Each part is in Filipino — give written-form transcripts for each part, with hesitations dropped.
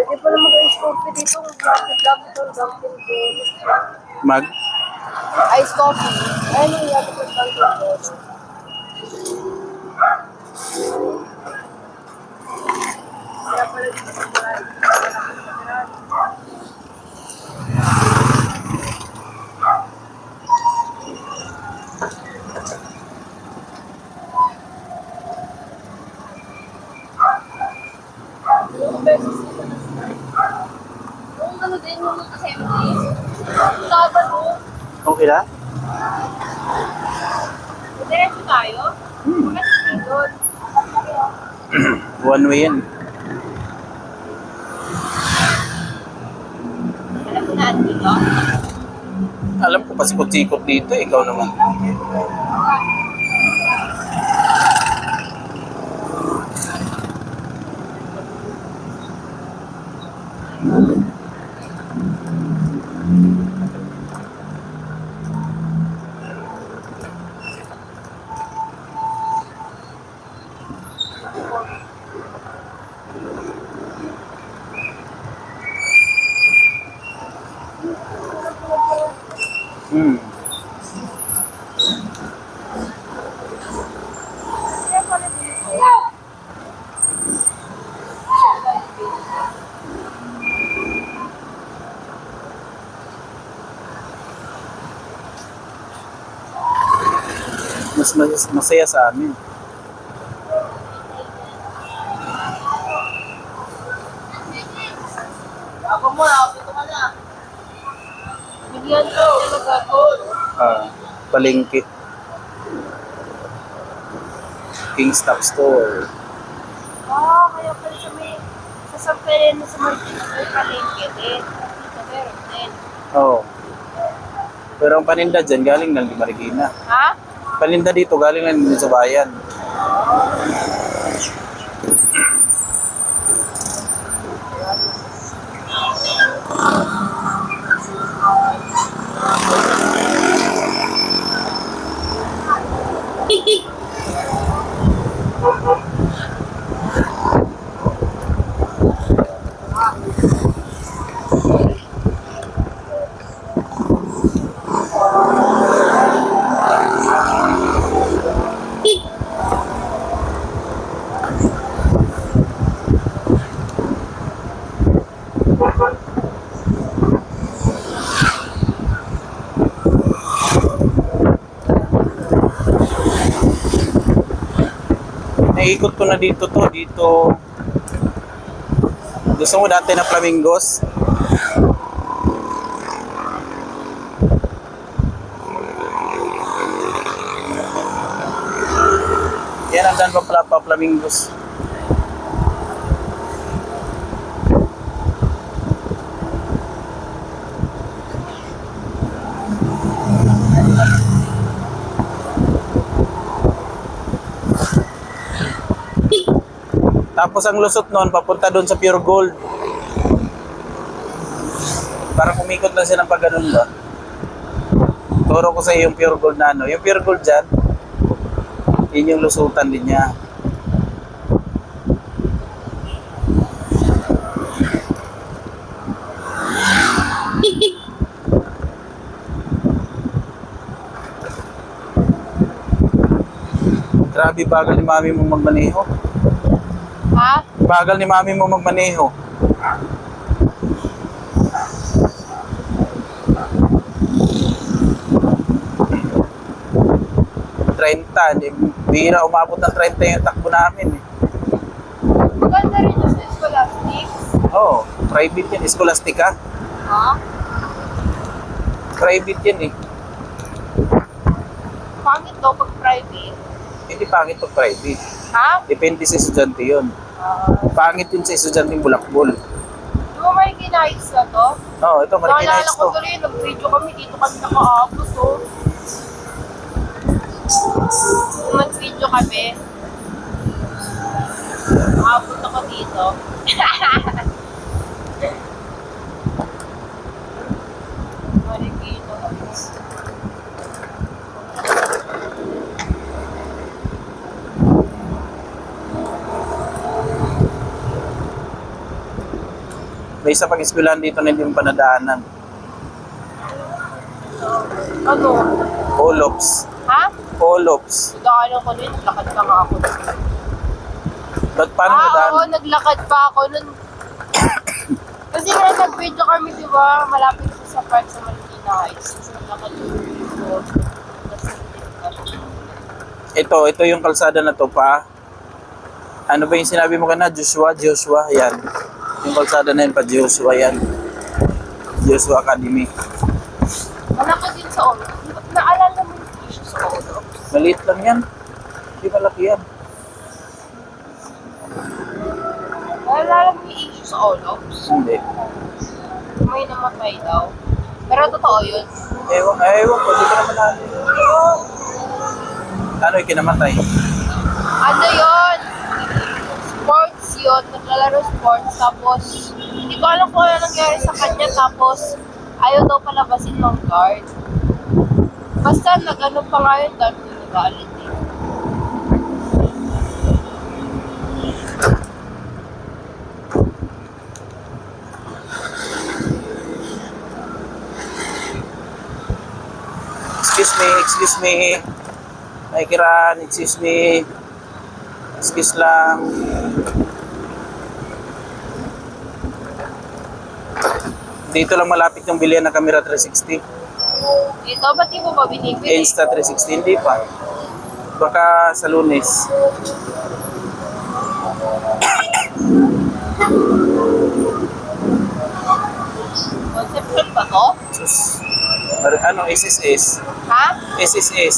Pwede pa na mag-ice coffee dito. Dunkin' Mag? Ice coffee. Ayun yung yapit ng Dunkin' Donuts. Kaya pala dito sa bahay. Yung ano din yung assembly. Sabado. Okay na? Diretso tayo. Kasi doon. One way yan. Alam mo na dito. Alam ko, pasikot-sikot dito. Ikaw naman. Hmm. Mas masaya sa amin. Ako mo na, dito ka na. Bigyan ko, talaga ko. Palengke. Kingstop Store. Kaya pala sa may sasamparin mo sa market may palengke din. Dito meron din. Oo. Pero ang paninda dyan, galing ng Marikina. Ha? Paninda dito, galing lang din sa bayan. Naikot ko na dito to. Dito. Gusto mo dati na flamingos? Yan ang dan pa flamingos. Tapos ang lusot nun, papunta doon sa Pure Gold. Parang umikot lang siya ng pag ganun ba? Turo ko sa iyo yung Pure Gold na ano. Yung Pure Gold dyan, yun yung lusutan din niya. Grabe bagal ni mami mo magmaneho. Ha? Bagal ni mami mo magmaneho. Bihira umabot ng 30 yung takbo namin eh. Maganda rin yung sa scholastics. Oo, private yan. Scholastica. Ha? Private yan eh. Pangit daw pag private. Hindi pangit pag private. Ha? Depende sa estudyante yun. Pangit yun sa estudyante bulakbol. Di ba may kinais na to? Oo, ito Marikina Naalala Heights ko to. tuloy, nag-video kami dito kami nakaabot oh. Nag-video kami. Nakaabot ako dito. Marikina Heights. May isa pang eskwelahan dito na hindi mo pa nadaanan. Ano? Olops. Ha? Olops. Daanan ko nun, naglakad pa nga ako. Ba't paano Oo, nadaanan? naglakad pa ako nun. Kasi nga nag-video kami, di ba? Malapit sa part sa Marikina Heights. Tapos naglakad yung video. Ito yung kalsada na to pa. Ano ba yung sinabi mo kanina? Joshua, yan. Yung kalsada na yun pa, Joshua, yan. Joshua Academy. Malaki din sa ulo. Naalala mo yung issue sa ulo? Maliit lang yan. Hindi malaki yan. Naalala mo yung issue sa ulo? Hindi. May namatay daw. Pero totoo yun. Ewan ko, di ko naman alam. Ano yung kinamatay? Ano yun? Sports yun. Naglalaro sports. Tapos, hindi ko alam kung ano nangyari sa kanya. Tapos, ayaw daw palabasin ng guard. Basta nag-ano pa nga yun. Dahil nag-aalit eh. Excuse me. Ay, Kiran, excuse me. Excuse lang. Dito lang malapit yung bilihan ng camera 360. Ito, ba't di mo ba binibili? Insta 360, hindi pa. Baka sa Lunes. Conception ba to? Sus. Ano, SSS? Ha? SSS.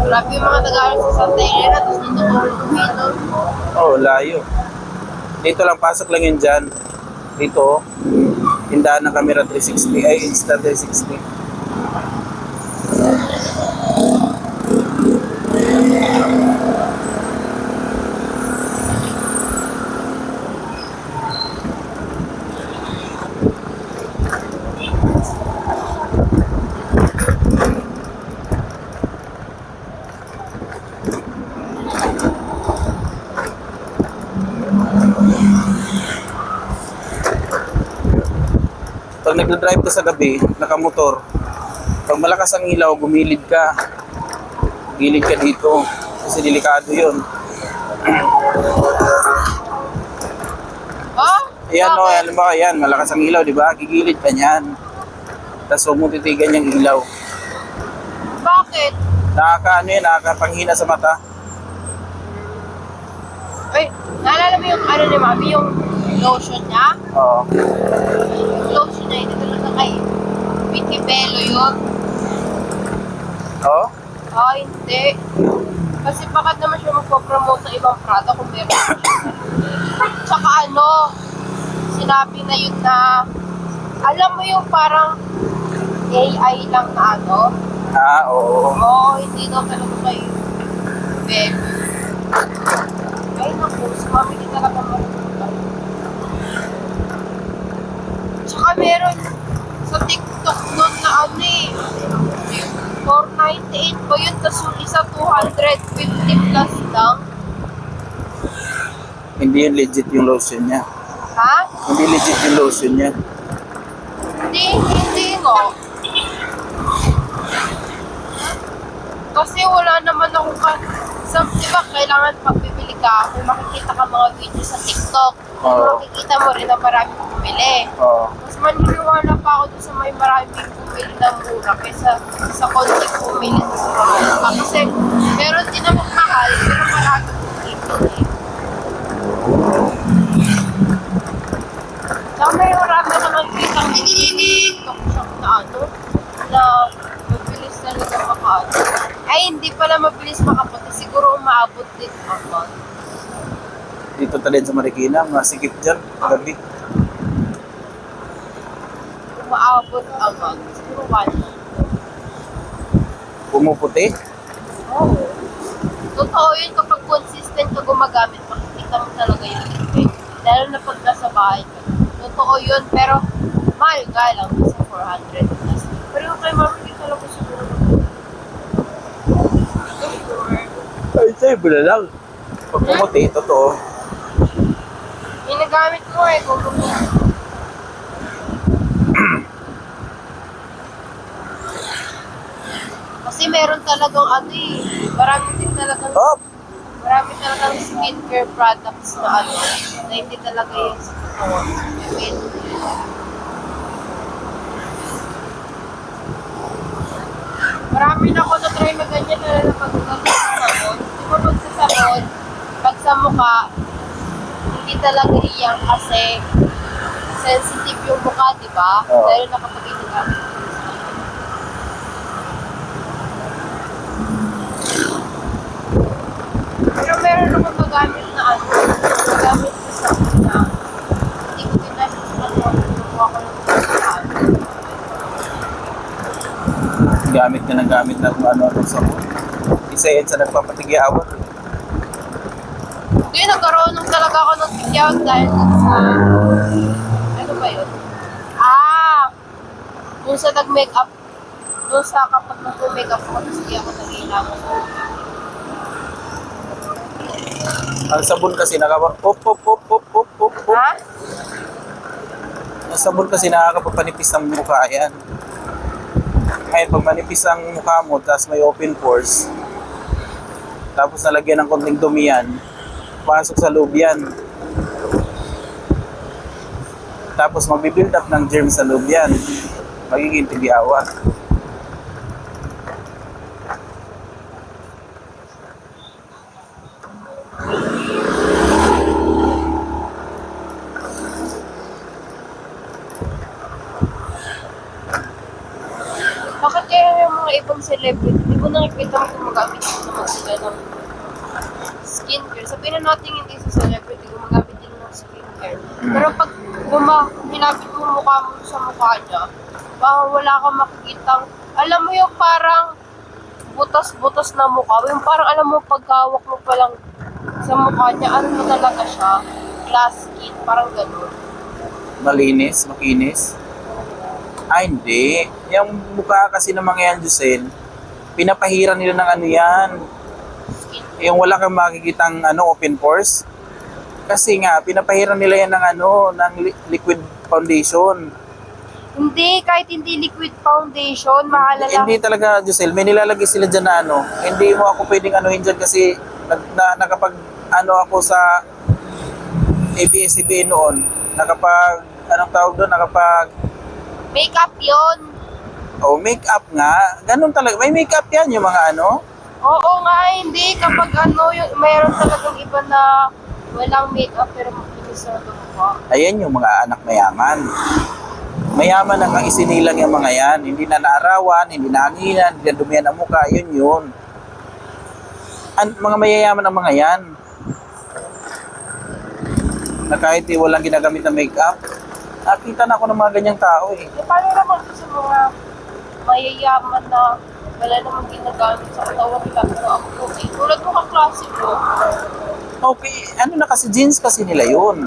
Grabe yung mga taga-aaral sa Santa Elena. Tapos dito ko dito. Oh, layo. Dito lang, pasok lang yun dyan. Dito, tindahan ng camera 360. Ay, Insta 360. Pag nagdadrive ka sa gabi, nakamotor, pag malakas ang ilaw, gumilid ka. Gilid ka dito. Kasi delikado yun. Oh? Ayan o, Bakit? alam ba, ayan, malakas ang ilaw, di ba? Gigilid ka niyan. Tapos huwag mo titigan yung ilaw. Bakit? Nakakapanghina sa mata. Ay, naalala mo yung ano ni Mami, yung lotion niya? Oo. Yung lotion niya, hindi talaga kay Vicky Bello yun. Oo? Ah, hindi. Kasi bakit naman siya magpo-promote ng ibang product kung meron siya. Tsaka ano, sinabi na yun na, alam mo yung parang AI lang na ano? Ah, oo. Oo, hindi daw talaga kay Bello. Ay, naku, si Mami di talaga marunong. Tsaka meron sa TikTok nun na ano eh, 498 ba yun? Tapos yung isa 250 plus lang. Hindi yun legit yung lotion niya. Ha? Hindi legit yung lotion niya. Hindi nga. Kasi wala naman ako di ba kailangan pag bibili ka, may makikita ka mga video sa TikTok. Oo. Makikita mo rin na maraming bumili. Oo. Mas maniniwala pa ako dun sa may maraming bumili na mura kaysa sa konting bumili sa mahal pa. Kasi meron din naman mahal, pero maraming bumili. Saka may marami ka nakikita ng TikTok shop na ano, na mabilis talaga makaano. Ay, hindi pala mabilis makapunta. Siguro umaabot din ako. Dito ta din sa Marikina, masikip dyan, gabi. Umaabot agad. Siguro 1 month. Pumuputi. Oo. Totoo yun kapag consistent ka gumagamit, makikita mo talaga yung effect. Lalo na pag nasa bahay ka. Totoo yun, pero mahal ka lang sa 400 plus. Pero kay Mami, sa labas siguro. Ay, sa'yo, bula lang. Pag pumuti, totoo. Ginagamit ko eh, kung kasi meron talagang ano eh, marami din talagang Oh! marami talagang skincare products na ano, na hindi talaga yung sa katawan. Marami na ako na-try na ganyan na pag-sabon. Di ba pag-sabon, pag sa mukha, hindi talaga iyan kasi sensitive yung mukha, di ba? Oo. Lalo na kapag ginagamit. Pero meron akong magamit na ano, magamit ko sa mukha. Hindi ko din natin sa mukha ko ng mukha. Gamit ka ng gamit na kung ano-ano sa mo. Isa yan sa nagpapatigyawan. Hindi, nagkaroon ng talaga ako ng tigyawat dahil sa... Ano ba yun? Yung sa nag-makeup, doon sa kapag nag-makeup ako, tapos hindi ako nag-ilangan. Ang sabon kasi nakaka-pop. Ha? Ang sabon kasi nakakapapanipis ng mukha yan. Ngayon, pag manipis ang mukha mo, tapos may open pores, tapos nalagyan ng konting dumi yan, pasok sa loob yan. Tapos magbibuild up ng germs sa loob yan. Magiging tigyawa. Bakit kaya yung mga ibang celebrity, di mo nakikita mo gumagamit naman sila ng skincare? Sabihin na natin hindi sa celebrity, gumagamit din ng skincare. Pero pag hinapit mo mukha mo sa mukha niya, baka wala kang makikitang, alam mo yung parang butas-butas na mukha, yung parang alam mo pagkawak mo pa lang sa mukha niya, ano na talaga siya, glass skin, parang gano'n. Malinis, makinis. Ay, hindi. Yung mukha kasi ng mga yan, Jusel, pinapahiran nila ng ano yan. Skin. Yung wala kang makikitang ano, open pores. Kasi nga, pinapahiran nila yan ng ano, ng liquid foundation. Hindi, kahit hindi liquid foundation, mahalala. Hindi talaga, Jusel, may nilalagay sila dyan na ano. Hindi mo ako pwedeng anuhin dyan kasi nakapag ano ako sa ABS-CBN noon. Nakapag, anong tawag doon? Nakapag Makeup yun. make-up nga. Ganun talaga. May make-up yan yung mga ano. Oo nga, hindi. Kapag ano, yung, mayroon talagang iba na walang makeup pero makinis na mukha. Ayan yung mga anak mayaman. Mayaman ang isinilang yung mga yan. Hindi na naarawan, hindi na hanginan, hindi na dumihan ang mukha. Yun yun. Mga mayayaman ang mga yan. Na kahit walang ginagamit na make-up, nakita na ako ng mga ganyang tao eh. E paano naman sa mga mayayaman na wala namang ginagamit sa katawan nila pero ako okay. Tulad mo kaklase ko. Okay, ano na kasi, jeans kasi nila yun.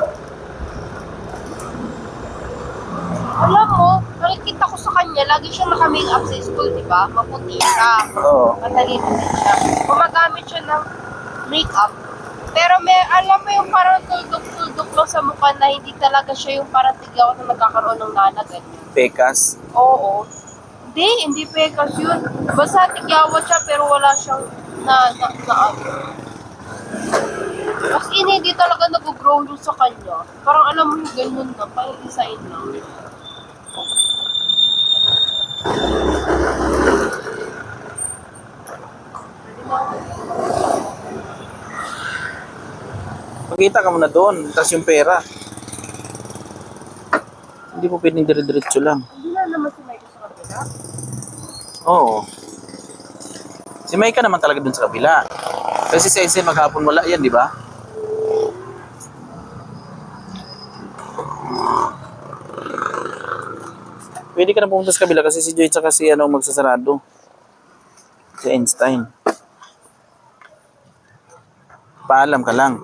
Alam mo, nakikita ko sa kanya, lagi siya naka-makeup sa school, di ba? Maputi siya. Oo. Matalino din siya. Gumagamit siya ng makeup. Pero may, alam mo yung parang tuldok-tuldok lang sa mukha na hindi talaga siya yung parang tigyaw na nagkakaroon ng nanag. Pekas. Oo. Hindi pekas yun. Basta tigyawat siya pero wala siyang na ano. As in, hindi talaga nag-grow yung sa kanya. Parang alam mo yung ganun na, parang design lang. Makita ka muna doon, tapos yung pera. Hindi po pwedeng dire-diretso lang. Hindi na naman si Michael sa kabila. Oo. Si Maika naman talaga dun sa kabila. Kasi si Ensen maghapon wala yan, di ba? Pwede ka na pumunta sa kabila kasi si Joy tsaka si ano magsasarado. Si Einstein. Paalam ka lang.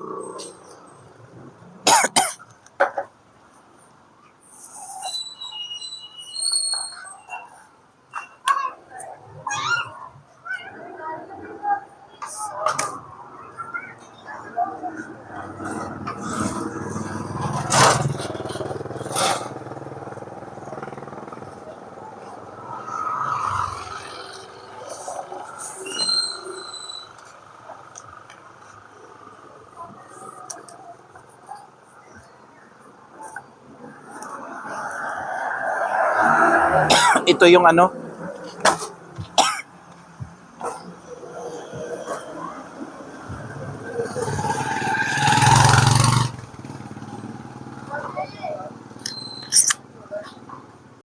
ito yung ano,